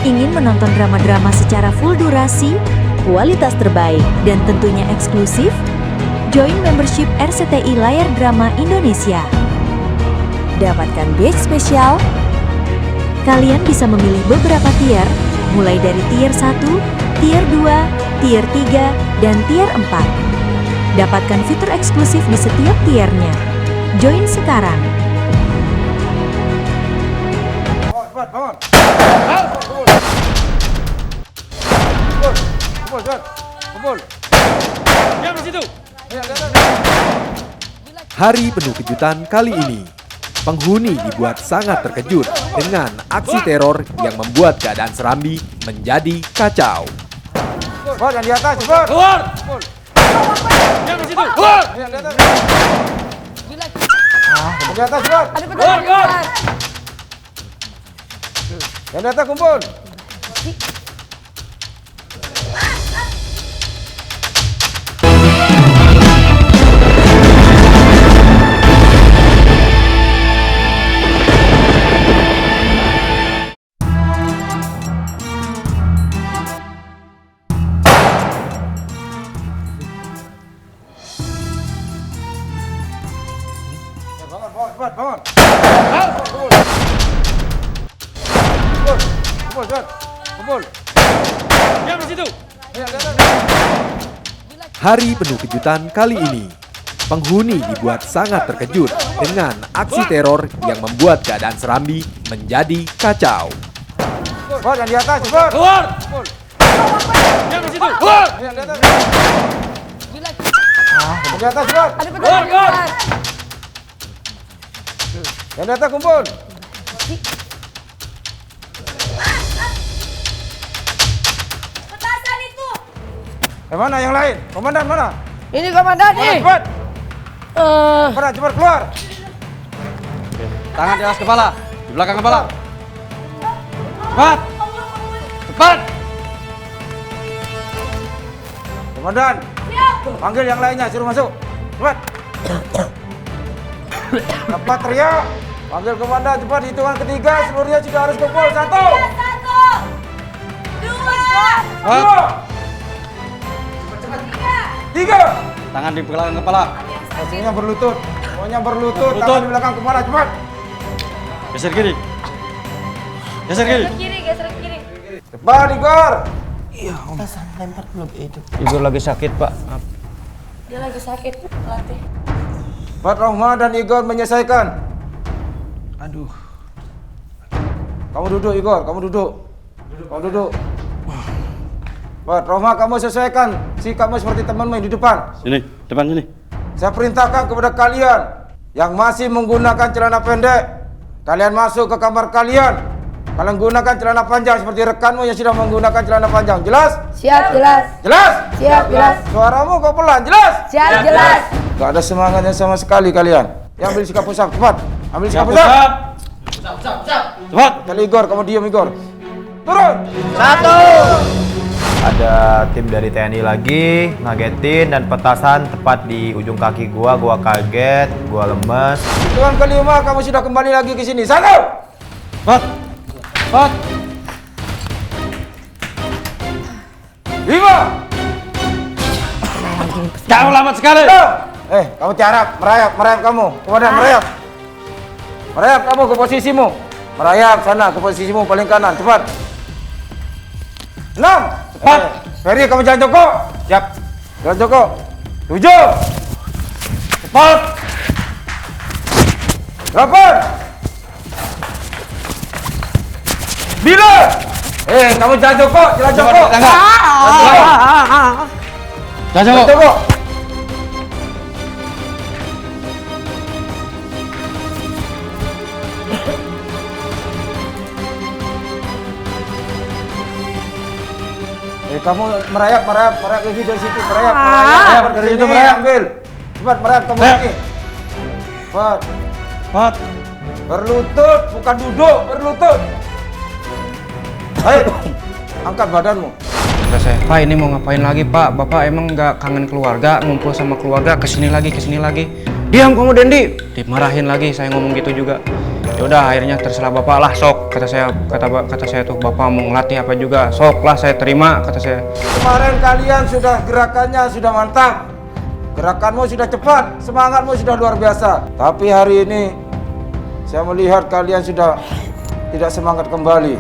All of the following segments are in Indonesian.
Ingin menonton drama-drama secara full durasi, kualitas terbaik, dan tentunya eksklusif? Join membership RCTI Layar Drama Indonesia. Dapatkan batch spesial. Kalian bisa memilih beberapa tier, mulai dari tier 1, tier 2, tier 3, dan tier 4. Dapatkan fitur eksklusif di setiap tiernya. Join sekarang. Hari penuh kejutan kali ini, penghuni dibuat sangat terkejut dengan aksi teror yang membuat keadaan Serambi menjadi kacau. Cepat, yang di atas, cepat! Keluar! Diam di situ! Keluar! Yang di atas! Yang di atas, cepat! Ada pedang di atas. Yang di atas, kumpul! Cepat, bangun! Kumpul! Kumpul, cepat! Kumpul! Diam di situ! Yang di atas! Hari penuh kejutan kali ini, penghuni dibuat sangat terkejut dengan aksi teror yang membuat keadaan Serambi menjadi kacau. Cepat, yang di atas, cepat! Keluar! Kumpul! Diam di situ! Keluar! Yang di atas! Yang di atas, cepat! Ada pedang di atas. Yang di atas, kumpul! Petasan itu. Mana yang lain? Komandan mana? Ini komandan Mana, nih. cepat! Mana, cepat keluar! Tangan di atas kepala, di belakang kepala. Cepat! Cepat! Komandan! Panggil yang lainnya, suruh masuk. Cepat! Cepat teriak! Panggil komandan, cepat. Hitungan ketiga, seluruhnya sudah harus kumpul. 1, 2, Cepat! 3. Tangan di belakang kepala. Semuanya berlutut. Semuanya berlutut. Berlutut. Tangan di belakang kepala, cepat. Geser kiri. Geser kiri. Geser kiri. Cepat, Igor. Igor lagi sakit, Pak. Dia lagi sakit, pelatih. Cepat, Rohma dan Igor menyelesaikan. Aduh. Kamu duduk, Igor. Kamu duduk. Kamu duduk. Cepat, Rohma, kamu sesuaikan sikapmu seperti temanmu yang di depan. Sini, depan sini. Saya perintahkan kepada kalian yang masih menggunakan celana pendek, kalian masuk ke kamar kalian. Kalian gunakan celana panjang seperti rekanmu yang sudah menggunakan celana panjang. Jelas? Siap, jelas. Jelas? Siap, jelas. Suaramu kok pelan? Jelas? Siap, jelas. Gak ada semangatnya sama sekali kalian. Yang ambil sikap pusat, cepat. Ambil sikap Siap, pusat. pusat. Cepat. Kali Igor, kamu diam Igor. Turun. Ada tim dari TNI lagi ngagetin dan petasan tepat di ujung kaki gua kaget, gua lemes. Hitungan kelima, kamu sudah kembali lagi ke sini. 1, Cepat. Cepat. 5. Kau lambat sekali. Kamu tiarap, merayap kamu. Komandan merayap. Merayap kamu ke posisimu. Merayap sana ke posisimu paling kanan, cepat. 6. Cepat. Ferry, kamu jangan jongkok. Siap. Jangan jongkok. 7. Cepat. 8. 9. Kamu jangan jongkok, jangan jongkok. Tangga. Jangan Jangan jongkok. jongkok. Kamu merayap lagi dari situ, merayap dari situ, sini, merayap. ambil. Cepat merayap kamu Merayap. ini. Cepat. Cepat. Berlutut, bukan duduk, berlutut. Ayo, angkat badanmu. Kata saya, Pak ini mau ngapain lagi Pak? Bapak emang nggak kangen keluarga, ngumpul sama keluarga, kesini lagi. Diam kamu Dendi. Dimarahin lagi, saya ngomong gitu juga. Yaudah akhirnya terserah bapak lah, sok kata saya tuh, bapak mau ngelatih apa juga sok lah, saya terima kata saya. Kemarin kalian sudah gerakannya sudah mantap, gerakanmu sudah cepat, semangatmu sudah luar biasa. Tapi hari ini saya melihat kalian sudah tidak semangat kembali.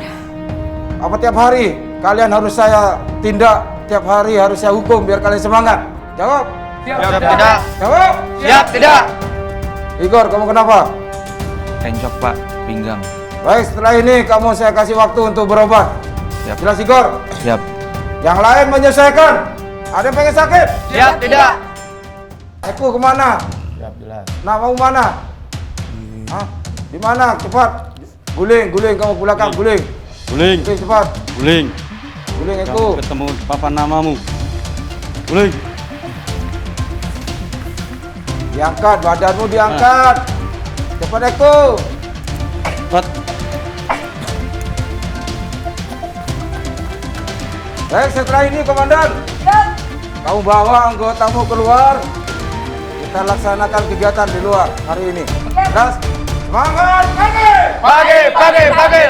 Apa tiap hari kalian harus saya tindak, tiap hari harus saya hukum biar kalian semangat? Jawab. Siap tidak. Jawab. Siap tidak. Igor, kamu kenapa? Kencok pak, pinggang. Baik, setelah ini kamu saya kasih waktu untuk berobat. Siap. Jelas Igor? Siap. Yang lain menyesuaikan. Ada yang pengen sakit? Siap tidak. Aku kemana? Siap jelas. Nah, mau mana? Hah? Di mana? Cepat. Guling, kamu ke belakang, guling. Guling, Guling cepat. guling. Guling aku. Ketemu papan namamu. Guling. Diangkat, badanmu diangkat. Cepat aku. Cepat. Baik, setelah ini komandan. Kamu bawa anggotamu keluar. Kita laksanakan kegiatan di luar hari ini. Jelas? Semangat, Pagi,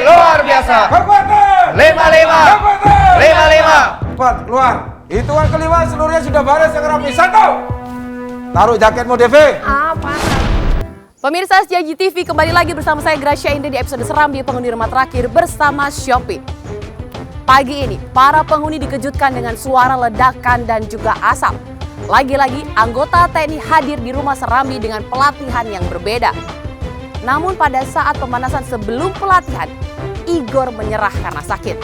luar biasa. kekuatan. 55. Kekuatan. 55. Cepat keluar. Hitungan kelima seluruhnya sudah baris yang rapi. 1. Taruh jaketmu, Devi. Pemirsa Sejaji TV kembali lagi bersama saya Gracia Indi di episode seram di penghuni rumah terakhir bersama Shopee. Pagi ini, para penghuni dikejutkan dengan suara ledakan dan juga asap. Lagi-lagi, anggota TNI hadir di rumah Serambi dengan pelatihan yang berbeda. Namun pada saat pemanasan sebelum pelatihan, Igor menyerah karena sakit.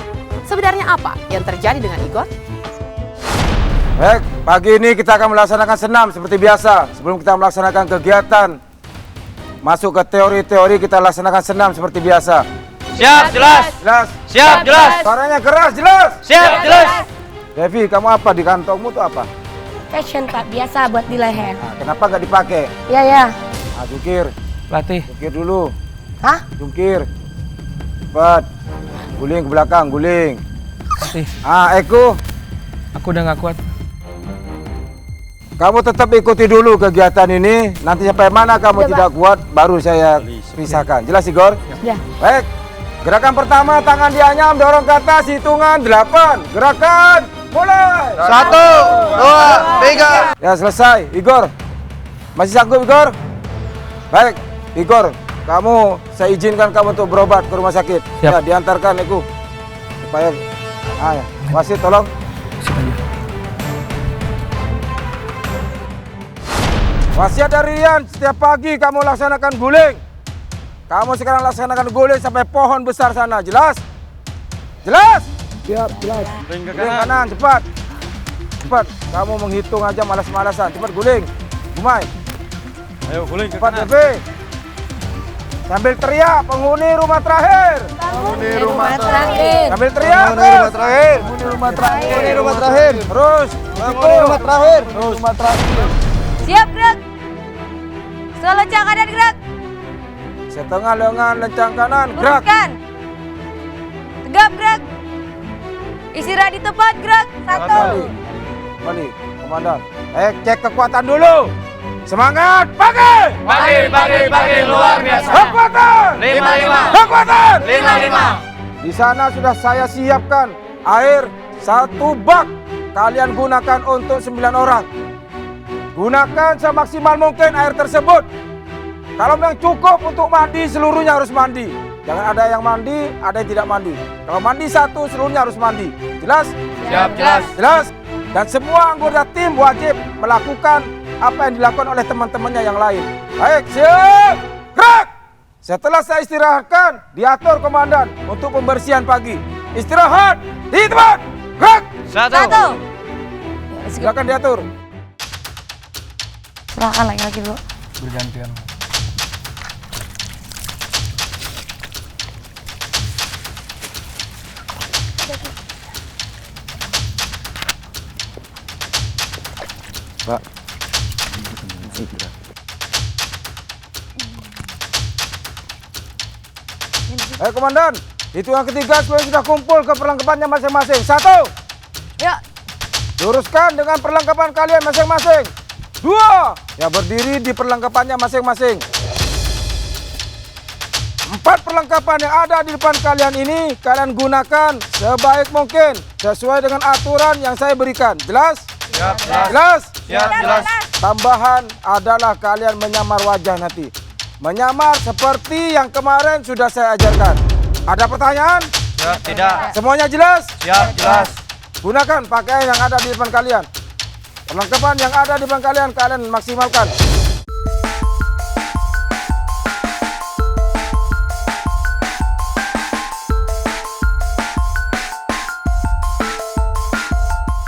Sebenarnya apa yang terjadi dengan Igor? Baik, pagi ini kita akan melaksanakan senam seperti biasa. Sebelum kita melaksanakan kegiatan, masuk ke teori-teori, kita laksanakan senam seperti biasa. Siap jelas. Jelas? Siap jelas. Suaranya keras, jelas? Siap jelas. Devi, kamu apa di kantongmu tuh apa? Fashion Pak, biasa buat di leher. Nah, kenapa nggak dipakai? Iya ya. Nah, jungkir. Latih. Jungkir dulu. Hah? Jungkir. Cepat. Guling ke belakang, guling. Latih. Eko, Aku udah nggak kuat. kamu tetap ikuti dulu kegiatan ini. Nanti sampai mana kamu Sudah, tidak kuat, baru saya pisahkan. Jelas, Igor? Sudah. Baik. Gerakan pertama, tangan dianyam, dorong ke atas, hitungan 8. Gerakan, mulai. 1, 2, 3. Ya, selesai. Igor, masih sanggup, Igor? Baik, Igor, kamu, saya izinkan kamu untuk berobat ke rumah sakit. Siap. Ya, diantarkan, Iku. Supaya, ya. Wasit, tolong. Wasiat dari Rian, setiap pagi kamu laksanakan guling. Kamu sekarang laksanakan guling sampai pohon besar sana, jelas? Jelas? Siap, jelas. Guling ke Guling kanan. kanan, cepat. Cepat, kamu menghitung aja malas-malasan. Cepat guling. Bumai, Ayo guling ke cepat kanan. DP. Sambil teriak, penghuni rumah terakhir. Rumah terakhir. Sambil teriak, terus. Penghuni rumah terakhir. Terus. Penghuni rumah terakhir. Terus. Rumah terakhir. Siap gerak. Selencang kanan gerak. Setengah lengan, lencang kanan, gerak. Luruskan. Tegap gerak. Istirahat di tempat gerak. 1. Kembali, komandan. Cek kekuatan dulu. Semangat, pagi. Pagi, luar biasa. Kekuatan. 55. Kekuatan. 55. Di sana sudah saya siapkan air 1 bak. Kalian gunakan untuk 9 orang. Gunakan semaksimal mungkin air tersebut. Kalau memang cukup untuk mandi, seluruhnya harus mandi. Jangan ada yang mandi, ada yang tidak mandi. Kalau mandi 1, seluruhnya harus mandi. Jelas? Siap jelas. Jelas? Dan semua anggota tim wajib melakukan apa yang dilakukan oleh teman-temannya yang lain. Baik, siap! Gerak! Setelah saya istirahatkan, diatur komandan untuk pembersihan pagi. Istirahat di tempat. Gerak! 1. Silakan diatur. Silahkan lagi dulu. Bergantian. Pak. Komandan, hitungan ketiga semuanya sudah kumpul ke perlengkapannya masing-masing. 1. Ya. Luruskan dengan perlengkapan kalian masing-masing. 2. Ya, berdiri di perlengkapannya masing-masing. 4. 4 perlengkapan yang ada di depan kalian ini kalian gunakan sebaik mungkin sesuai dengan aturan yang saya berikan. Jelas? Siap, Jelas? Siap, jelas. Tambahan adalah kalian menyamar wajah nanti. Menyamar seperti yang kemarin sudah saya ajarkan. Ada pertanyaan? Siap, tidak. Semuanya jelas? Siap, jelas. Gunakan pakaian yang ada di depan kalian. Perlengkapan yang ada di depan kalian, kalian maksimalkan.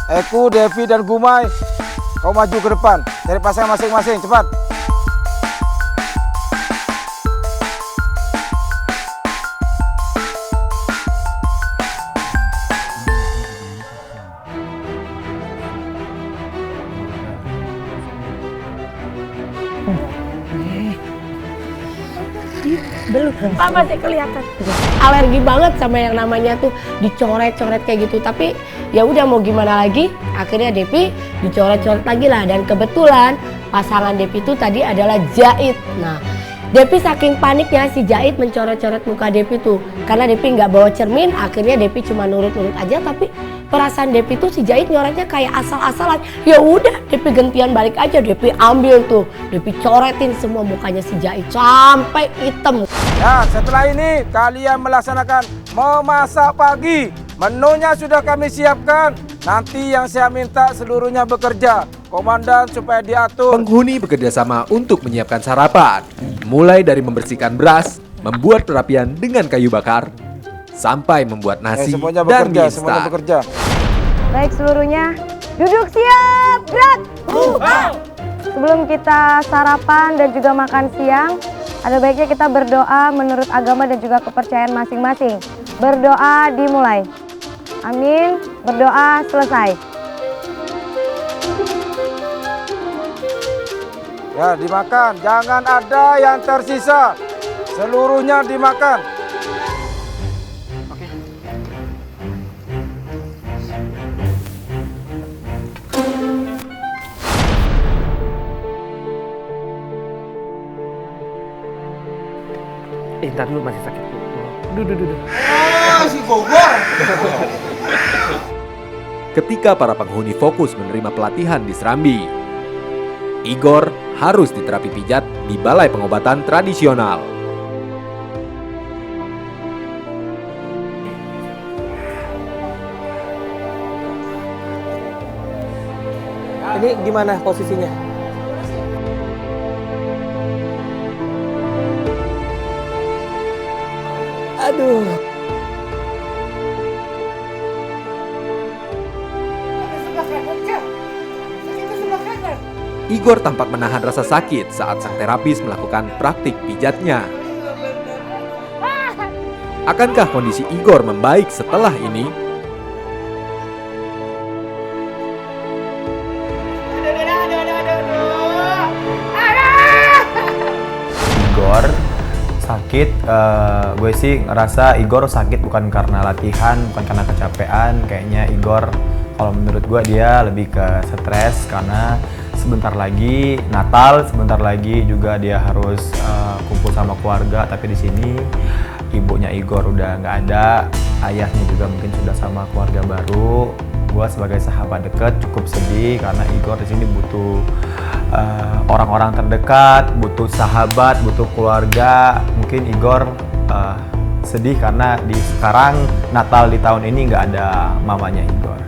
Eku, Devi, dan Gumai, kau maju ke depan. Cari pasangan masing-masing, cepat. Masih kelihatan alergi banget sama yang namanya tuh dicoret-coret kayak gitu, tapi ya udah mau gimana lagi, akhirnya Devi dicoret-coret lagi lah. Dan kebetulan pasangan Devi itu tadi adalah Jahit. Nah, Devi saking paniknya si Jahit mencoret-coret muka Devi tuh, karena Devi nggak bawa cermin, akhirnya Devi cuma nurut-nurut aja. Tapi perasaan Devi tuh si Jahit nyoretnya kayak asal-asalan. Ya udah, Devi gantian balik aja. Devi ambil tuh, Devi coretin semua mukanya si Jahit sampai hitam. Ya, setelah ini kalian melaksanakan memasak pagi. Menunya sudah kami siapkan. Nanti yang saya minta seluruhnya bekerja. Komandan supaya diatur. Penghuni bekerja sama untuk menyiapkan sarapan, mulai dari membersihkan beras, membuat perapian dengan kayu bakar, sampai membuat nasi Semuanya dan bekerja, mie semuanya instan. bekerja. Baik seluruhnya, duduk siap, gerak! Sebelum kita sarapan dan juga makan siang, ada baiknya kita berdoa menurut agama dan juga kepercayaan masing-masing. Berdoa dimulai. Amin, berdoa selesai. Ya, dimakan. Jangan ada yang tersisa. Seluruhnya dimakan. Ntar dulu, masih sakit dulu. Duh. Ketika para penghuni fokus menerima pelatihan di Serambi, Igor harus diterapi pijat di Balai Pengobatan Tradisional. Ini gimana posisinya? Aduh. Igor tampak menahan rasa sakit saat sang terapis melakukan praktik pijatnya. Akankah kondisi Igor membaik setelah ini? Igor sakit, gue sih ngerasa Igor sakit bukan karena latihan, bukan karena kecapean. Kayaknya Igor, kalau menurut gue dia lebih ke stres karena sebentar lagi Natal, sebentar lagi juga dia harus kumpul sama keluarga. Tapi di sini ibunya Igor udah nggak ada, ayahnya juga mungkin sudah sama keluarga baru. Gue sebagai sahabat dekat cukup sedih karena Igor di sini butuh orang-orang terdekat, butuh sahabat, butuh keluarga. Mungkin Igor sedih karena di sekarang Natal di tahun ini nggak ada mamanya Igor.